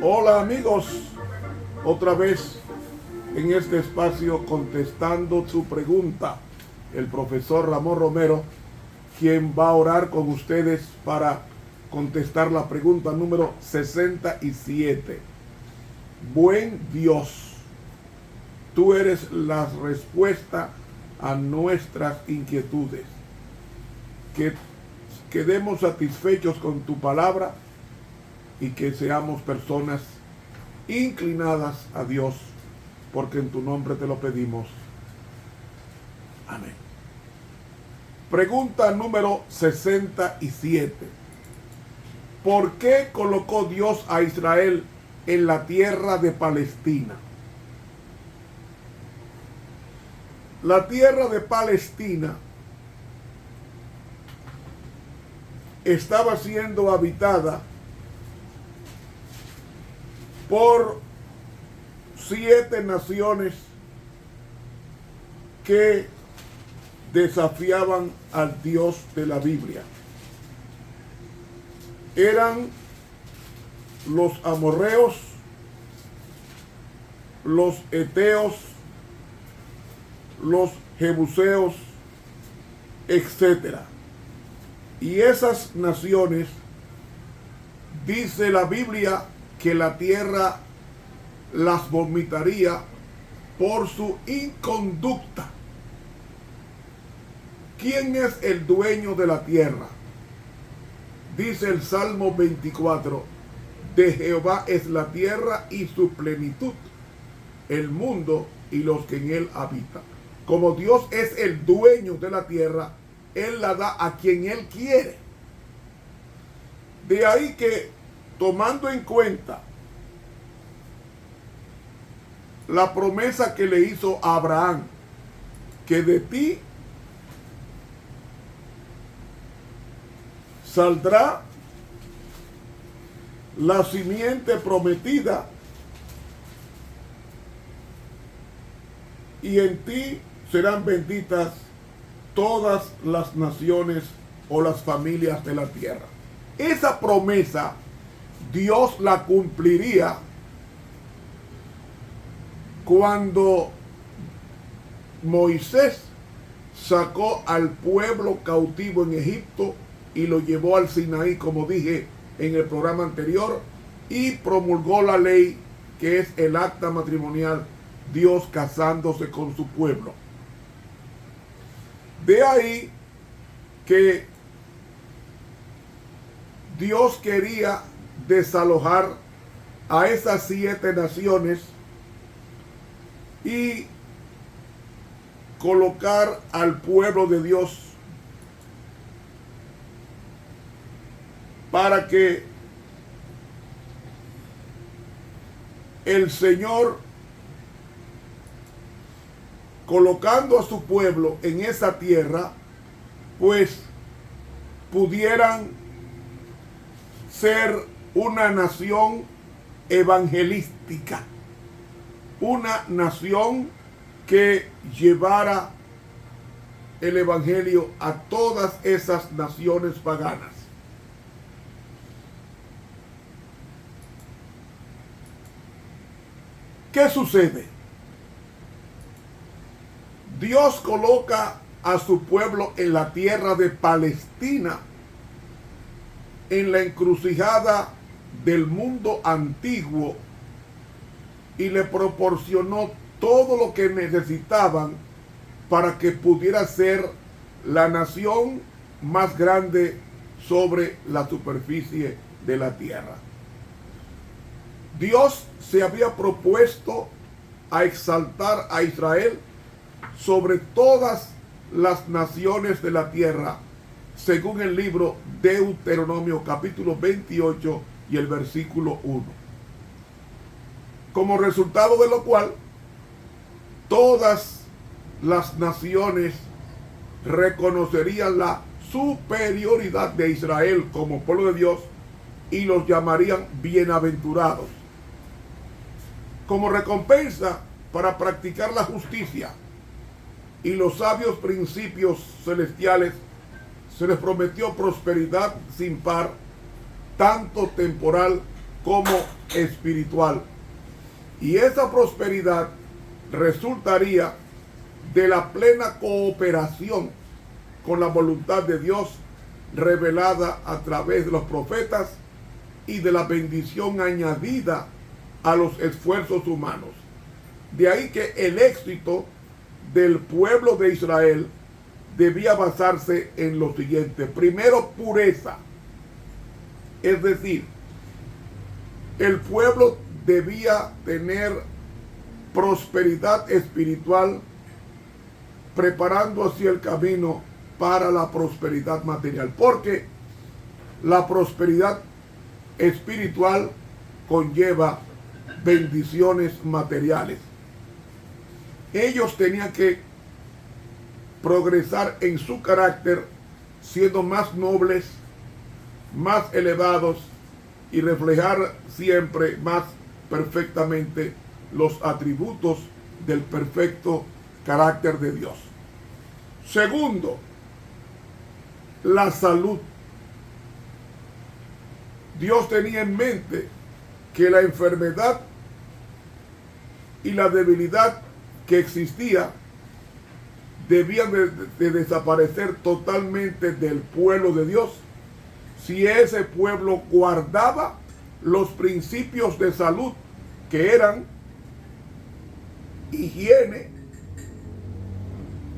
Hola amigos, otra vez en este espacio contestando tu pregunta, el profesor Ramón Romero, quien va a orar con ustedes para contestar la pregunta número 67. Buen Dios, tú eres la respuesta a nuestras inquietudes. Que quedemos satisfechos con tu palabra y que seamos personas inclinadas a Dios, porque en tu nombre te lo pedimos. Amén. Pregunta número 67. ¿Por qué colocó Dios a Israel en la tierra de Palestina? La tierra de Palestina estaba siendo habitada por 7 naciones que desafiaban al Dios de la Biblia. Eran los amorreos, los heteos, los jebuseos, etc. Y esas naciones, dice la Biblia, que la tierra las vomitaría por su inconducta. ¿Quién es el dueño de la tierra? Dice el Salmo 24, de Jehová es la tierra y su plenitud, el mundo y los que en él habitan. Como Dios es el dueño de la tierra, Él la da a quien Él quiere. De ahí que, tomando en cuenta la promesa que le hizo a Abraham, que de ti saldrá la simiente prometida y en ti serán benditas todas las naciones o las familias de la tierra. Esa promesa Dios la cumpliría cuando Moisés sacó al pueblo cautivo en Egipto y lo llevó al Sinaí, como dije en el programa anterior, y promulgó la ley que es el acta matrimonial, Dios casándose con su pueblo. De ahí que Dios quería desalojar a esas 7 naciones y colocar al pueblo de Dios para que el Señor, colocando a su pueblo en esa tierra, pues pudieran ser una nación evangelística, una nación que llevara el evangelio a todas esas naciones paganas. ¿Qué sucede? Dios coloca a su pueblo en la tierra de Palestina, en la encrucijada del mundo antiguo, y le proporcionó todo lo que necesitaban para que pudiera ser la nación más grande sobre la superficie de la tierra. Dios se había propuesto a exaltar a Israel sobre todas las naciones de la tierra, según el libro Deuteronomio capítulo 28 y el versículo 1. Como resultado de lo cual, todas las naciones reconocerían la superioridad de Israel como pueblo de Dios y los llamarían bienaventurados. Como recompensa para practicar la justicia y los sabios principios celestiales, se les prometió prosperidad sin par, tanto temporal como espiritual. Y esa prosperidad resultaría de la plena cooperación con la voluntad de Dios revelada a través de los profetas y de la bendición añadida a los esfuerzos humanos. De ahí que el éxito del pueblo de Israel debía basarse en lo siguiente. Primero, pureza. Es decir, el pueblo debía tener prosperidad espiritual, preparando así el camino para la prosperidad material. Porque la prosperidad espiritual conlleva bendiciones materiales. Ellos tenían que progresar en su carácter, siendo más nobles, más elevados y reflejar siempre más perfectamente los atributos del perfecto carácter de Dios. Segundo, la salud. Dios tenía en mente que la enfermedad y la debilidad que existía debían de desaparecer totalmente del pueblo de Dios si ese pueblo guardaba los principios de salud que eran higiene,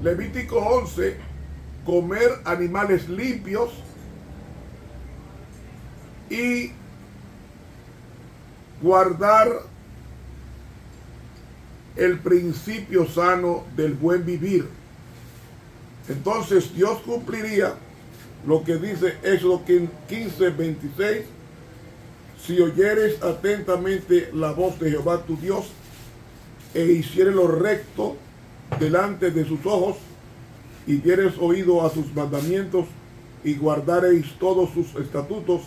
Levítico 11, comer animales limpios y guardar el principio sano del buen vivir. Entonces Dios cumpliría lo que dice Éxodo 15, 26. Si oyeres atentamente la voz de Jehová tu Dios e hicieres lo recto delante de sus ojos y dieres oído a sus mandamientos y guardaréis todos sus estatutos,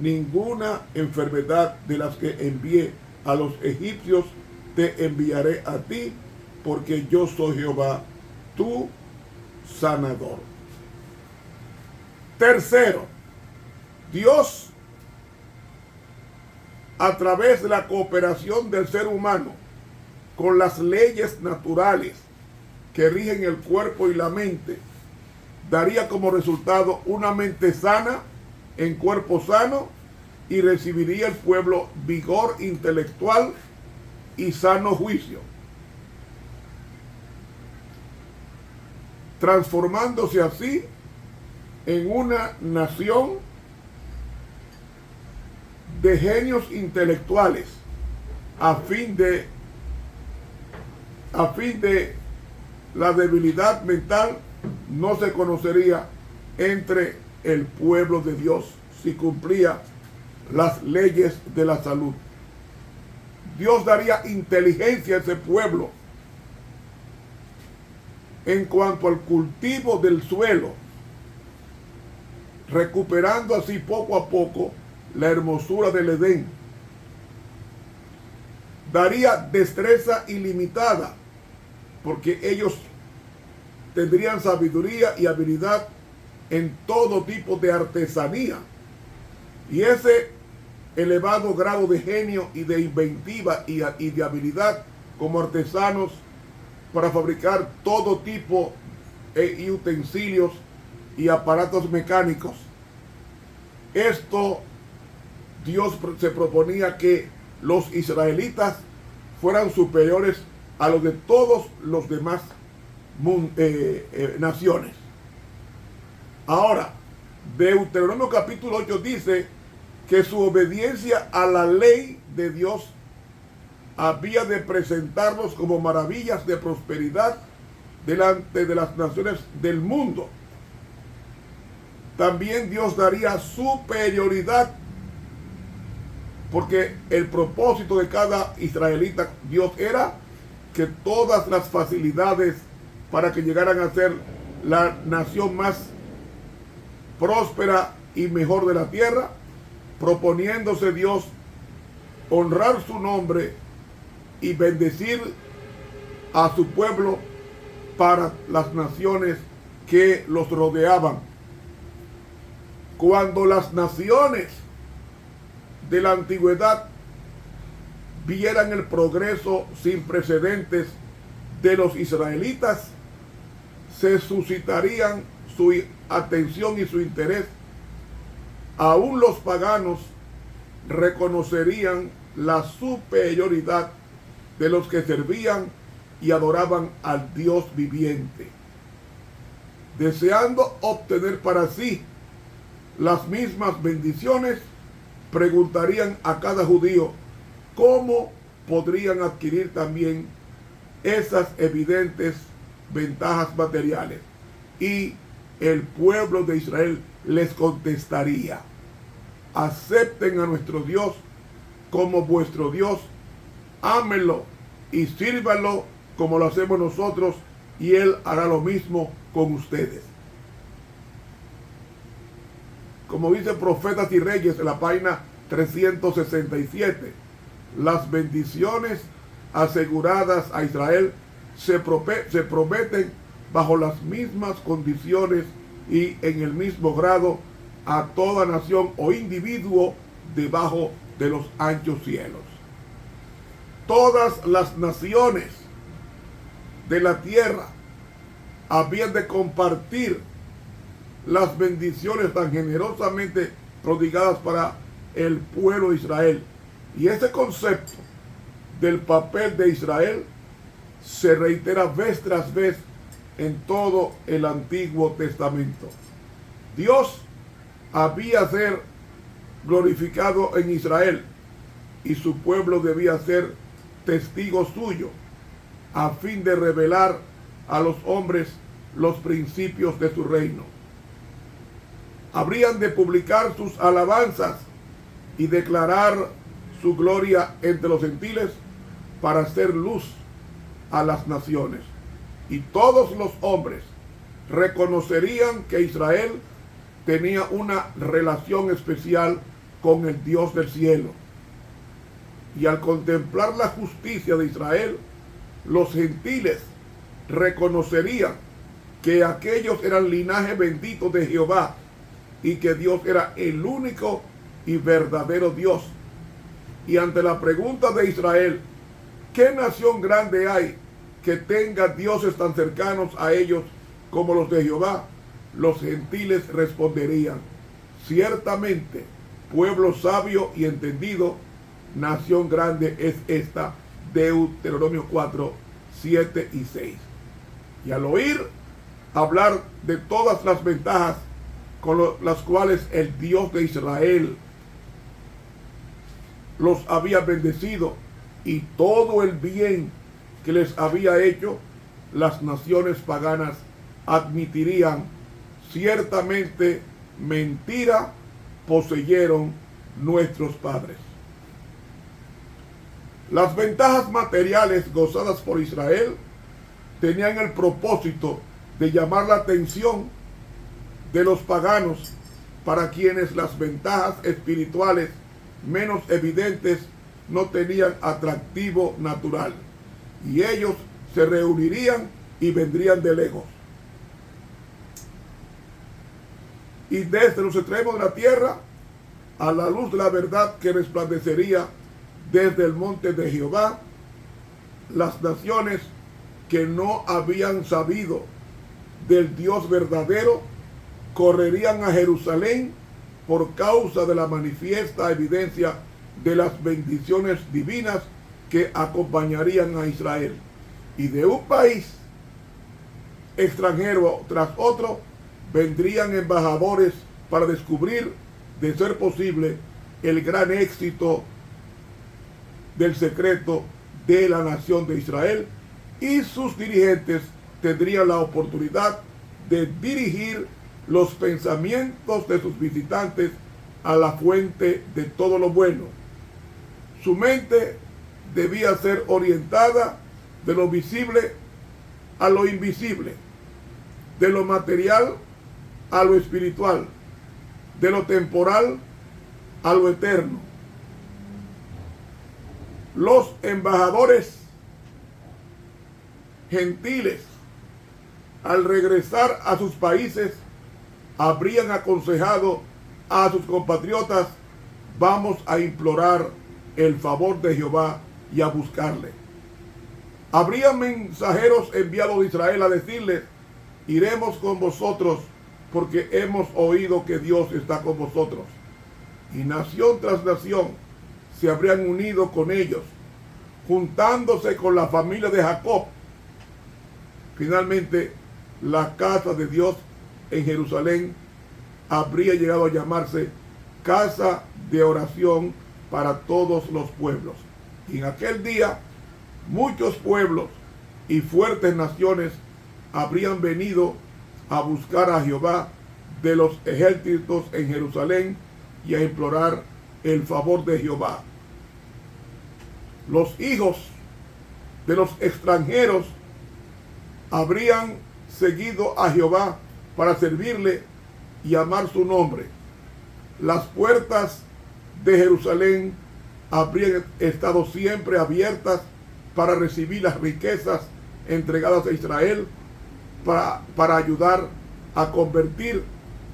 ninguna enfermedad de las que envié a los egipcios te enviaré a ti, porque yo soy Jehová, tu sanador. Tercero, Dios, a través de la cooperación del ser humano con las leyes naturales que rigen el cuerpo y la mente, daría como resultado una mente sana en cuerpo sano, y recibiría el pueblo vigor intelectual y sano juicio, transformándose así en una nación de genios intelectuales a fin de la debilidad mental no se conocería entre el pueblo de Dios si cumplía las leyes de la salud. Dios daría inteligencia a ese pueblo en cuanto al cultivo del suelo, recuperando así poco a poco la hermosura del Edén. Daría destreza ilimitada, porque ellos tendrían sabiduría y habilidad en todo tipo de artesanía. Y ese elevado grado de genio y de inventiva y de habilidad como artesanos para fabricar todo tipo de utensilios y aparatos mecánicos. Esto Dios se proponía que los israelitas fueran superiores a los de todos los demás naciones. Ahora, Deuteronomio capítulo 8 dice que su obediencia a la ley de Dios había de presentarlos como maravillas de prosperidad delante de las naciones del mundo. También Dios daría superioridad, porque el propósito de cada israelita, Dios, era que todas las facilidades para que llegaran a ser la nación más próspera y mejor de la tierra, proponiéndose Dios honrar su nombre y bendecir a su pueblo para las naciones que los rodeaban. Cuando las naciones de la antigüedad vieran el progreso sin precedentes de los israelitas, se suscitarían su atención y su interés. Aún los paganos reconocerían la superioridad de los que servían y adoraban al Dios viviente. Deseando obtener para sí las mismas bendiciones, preguntarían a cada judío cómo podrían adquirir también esas evidentes ventajas materiales. Y el pueblo de Israel les contestaría: acepten a nuestro Dios como vuestro Dios, ámenlo y sírvanlo como lo hacemos nosotros, y Él hará lo mismo con ustedes. Como dice Profetas y Reyes en la página 367, las bendiciones aseguradas a Israel se prometen bajo las mismas condiciones y en el mismo grado a toda nación o individuo debajo de los anchos cielos. Todas las naciones de la tierra habían de compartir las bendiciones tan generosamente prodigadas para el pueblo de Israel. Y ese concepto del papel de Israel se reitera vez tras vez en todo el Antiguo Testamento. Dios había ser glorificado en Israel y su pueblo debía ser testigo suyo a fin de revelar a los hombres los principios de su reino. Habrían de publicar sus alabanzas y declarar su gloria entre los gentiles para hacer luz a las naciones. Y todos los hombres reconocerían que Israel tenía una relación especial con el Dios del cielo. Y al contemplar la justicia de Israel, los gentiles reconocerían que aquellos eran linaje bendito de Jehová y que Dios era el único y verdadero Dios. Y ante la pregunta de Israel, ¿qué nación grande hay que tenga dioses tan cercanos a ellos como los de Jehová? Los gentiles responderían: ciertamente, pueblo sabio y entendido, nación grande es esta. Deuteronomio 4, 7 y 6. Y al oír hablar de todas las ventajas con las cuales el Dios de Israel los había bendecido y todo el bien que les había hecho, las naciones paganas admitirían: ciertamente mentira poseyeron nuestros padres. Las ventajas materiales gozadas por Israel tenían el propósito de llamar la atención de los paganos, para quienes las ventajas espirituales menos evidentes no tenían atractivo natural, y ellos se reunirían y vendrían de lejos. Y desde los extremos de la tierra, a la luz de la verdad que resplandecería desde el monte de Jehová, las naciones que no habían sabido del Dios verdadero correrían a Jerusalén por causa de la manifiesta evidencia de las bendiciones divinas que acompañarían a Israel. Y de un país extranjero tras otro vendrían embajadores para descubrir, de ser posible, el gran éxito del secreto de la nación de Israel, y sus dirigentes tendrían la oportunidad de dirigir los pensamientos de sus visitantes a la fuente de todo lo bueno. Su mente debía ser orientada de lo visible a lo invisible, de lo material a lo espiritual, de lo temporal a lo eterno. Los embajadores gentiles, al regresar a sus países, habrían aconsejado a sus compatriotas: vamos a implorar el favor de Jehová y a buscarle. Habría mensajeros enviados de Israel a decirles: iremos con vosotros porque hemos oído que Dios está con vosotros. Y nación tras nación se habrían unido con ellos, juntándose con la familia de Jacob. Finalmente, la casa de Dios en Jerusalén habría llegado a llamarse casa de oración para todos los pueblos. Y en aquel día, muchos pueblos y fuertes naciones habrían venido a buscar a Jehová de los ejércitos en Jerusalén y a implorar el favor de Jehová. Los hijos de los extranjeros habrían seguido a Jehová para servirle y amar su nombre. Las puertas de Jerusalén habrían estado siempre abiertas para recibir las riquezas entregadas a Israel, para ayudar a convertir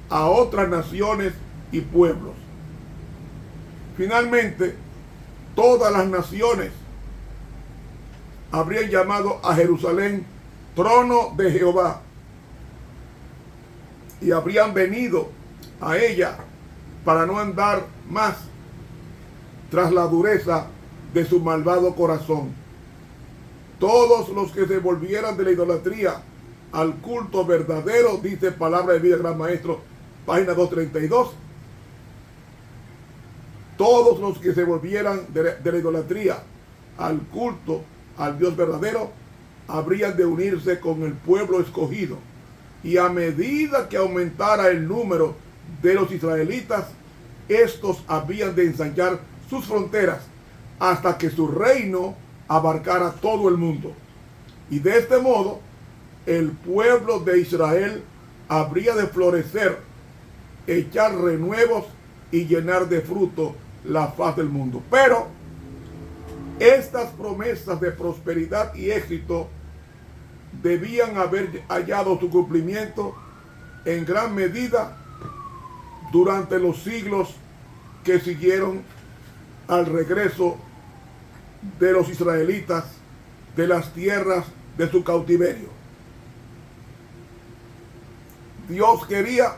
a otras naciones y pueblos. Finalmente, todas las naciones habrían llamado a Jerusalén trono de Jehová y habrían venido a ella para no andar más tras la dureza de su malvado corazón. Todos los que se volvieran de la idolatría al culto verdadero, dice Palabra de Vida, Gran Maestro, página 232. Todos los que se volvieran de la idolatría al culto al Dios verdadero habrían de unirse con el pueblo escogido. Y a medida que aumentara el número de los israelitas, estos habían de ensanchar sus fronteras hasta que su reino abarcara todo el mundo. Y de este modo, el pueblo de Israel habría de florecer, echar renuevos y llenar de fruto la faz del mundo. Pero estas promesas de prosperidad y éxito debían haber hallado su cumplimiento en gran medida durante los siglos que siguieron al regreso de los israelitas de las tierras de su cautiverio. Dios quería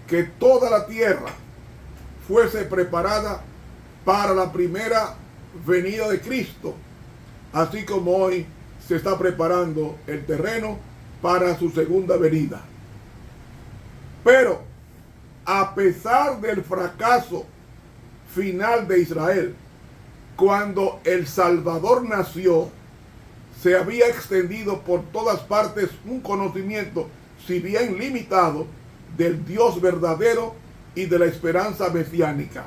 que toda la tierra fuese preparada para la primera venida de Cristo, así como hoy se está preparando el terreno para su segunda venida. Pero a pesar del fracaso final de Israel, cuando el Salvador nació, se había extendido por todas partes un conocimiento, si bien limitado, del Dios verdadero y de la esperanza mesiánica.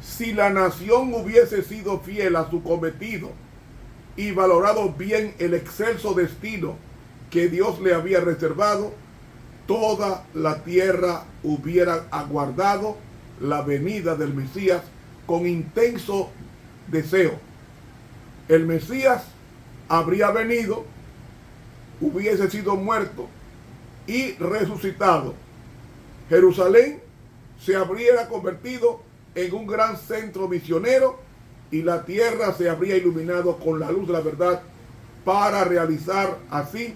Si la nación hubiese sido fiel a su cometido y valorado bien el excelso destino que Dios le había reservado, toda la tierra hubiera aguardado la venida del Mesías con intenso deseo. El Mesías habría venido, hubiese sido muerto y resucitado. Jerusalén se habría convertido en un gran centro misionero y la tierra se habría iluminado con la luz de la verdad para realizar así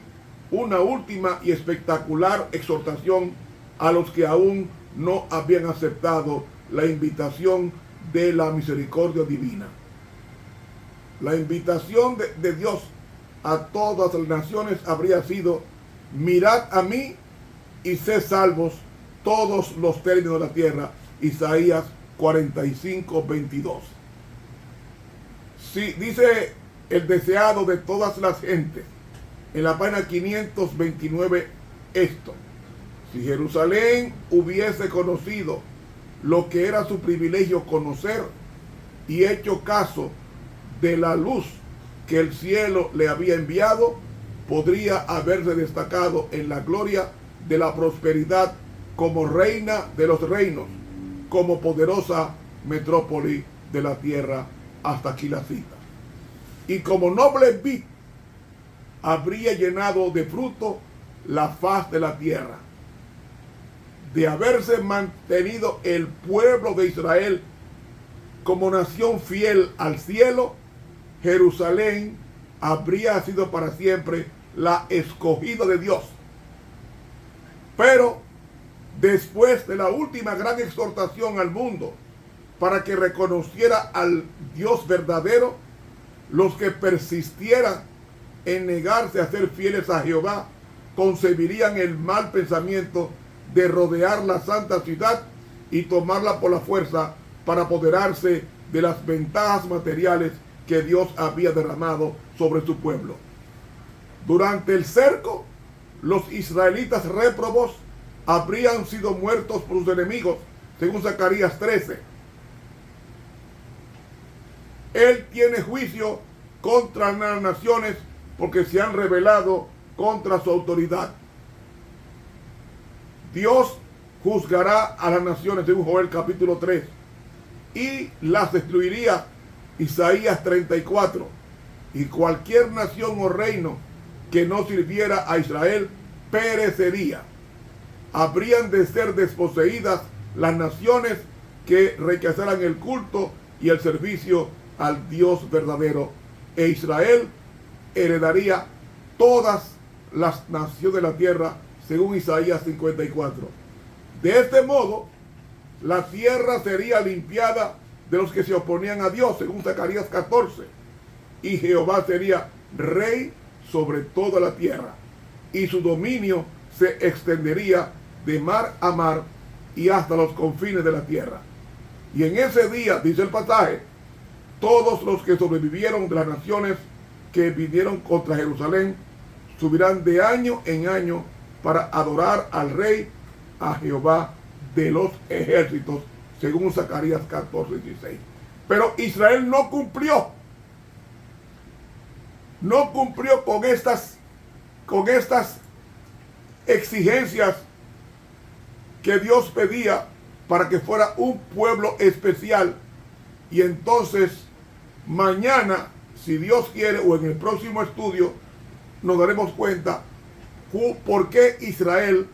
una última y espectacular exhortación a los que aún no habían aceptado la invitación de la misericordia divina. La invitación de Dios a todas las naciones habría sido: mirad a mí y sed salvos todos los términos de la tierra. Isaías 45:22. Sí, dice el deseado de todas las gentes en la página 529 esto: si Jerusalén hubiese conocido lo que era su privilegio conocer y hecho caso de la luz que el cielo le había enviado, podría haberse destacado en la gloria de la prosperidad como reina de los reinos, como poderosa metrópoli de la tierra. Hasta aquí la cita. Y como noble vid habría llenado de fruto la faz de la tierra. De haberse mantenido el pueblo de Israel como nación fiel al cielo, Jerusalén habría sido para siempre la escogida de Dios. Pero después de la última gran exhortación al mundo para que reconociera al Dios verdadero, los que persistieran en negarse a ser fieles a Jehová concebirían el mal pensamiento de rodear la santa ciudad y tomarla por la fuerza para apoderarse de las ventajas materiales que Dios había derramado sobre su pueblo. Durante el cerco, los israelitas réprobos habrían sido muertos por sus enemigos, según Zacarías 13. Él tiene juicio contra las naciones porque se han rebelado contra su autoridad. Dios juzgará a las naciones, según Joel capítulo 3, y las destruiría, Isaías 34. Y cualquier nación o reino que no sirviera a Israel perecería. Habrían de ser desposeídas las naciones que rechazaran el culto y el servicio al Dios verdadero, e Israel heredaría todas las naciones de la tierra, según Isaías 54. De este modo, la tierra sería limpiada de los que se oponían a Dios, según Zacarías 14, y Jehová sería rey sobre toda la tierra, y su dominio se extendería de mar a mar y hasta los confines de la tierra. Y en ese día, dice el pasaje, todos los que sobrevivieron de las naciones que vinieron contra Jerusalén subirán de año en año para adorar al rey, a Jehová de los ejércitos, según Zacarías 14:16. Pero Israel no cumplió con estas exigencias que Dios pedía para que fuera un pueblo especial. Y entonces mañana, si Dios quiere, o en el próximo estudio, nos daremos cuenta por qué Israel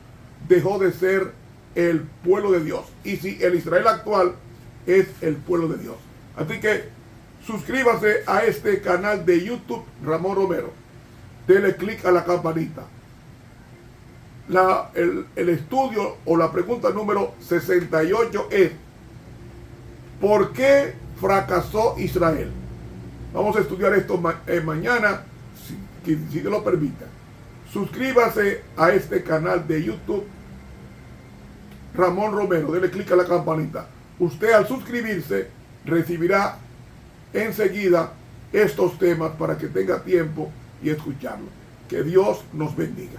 dejó de ser el pueblo de Dios, y si el Israel actual es el pueblo de Dios. Así que suscríbase a este canal de YouTube, Ramón Romero. Dele clic a la campanita. El estudio o la pregunta número 68 es: ¿por qué fracasó Israel? Vamos a estudiar esto mañana, si Dios lo permita. Suscríbase a este canal de YouTube, Ramón Romero. Dele clic a la campanita. Usted, al suscribirse, recibirá enseguida estos temas para que tenga tiempo y escucharlos. Que Dios nos bendiga.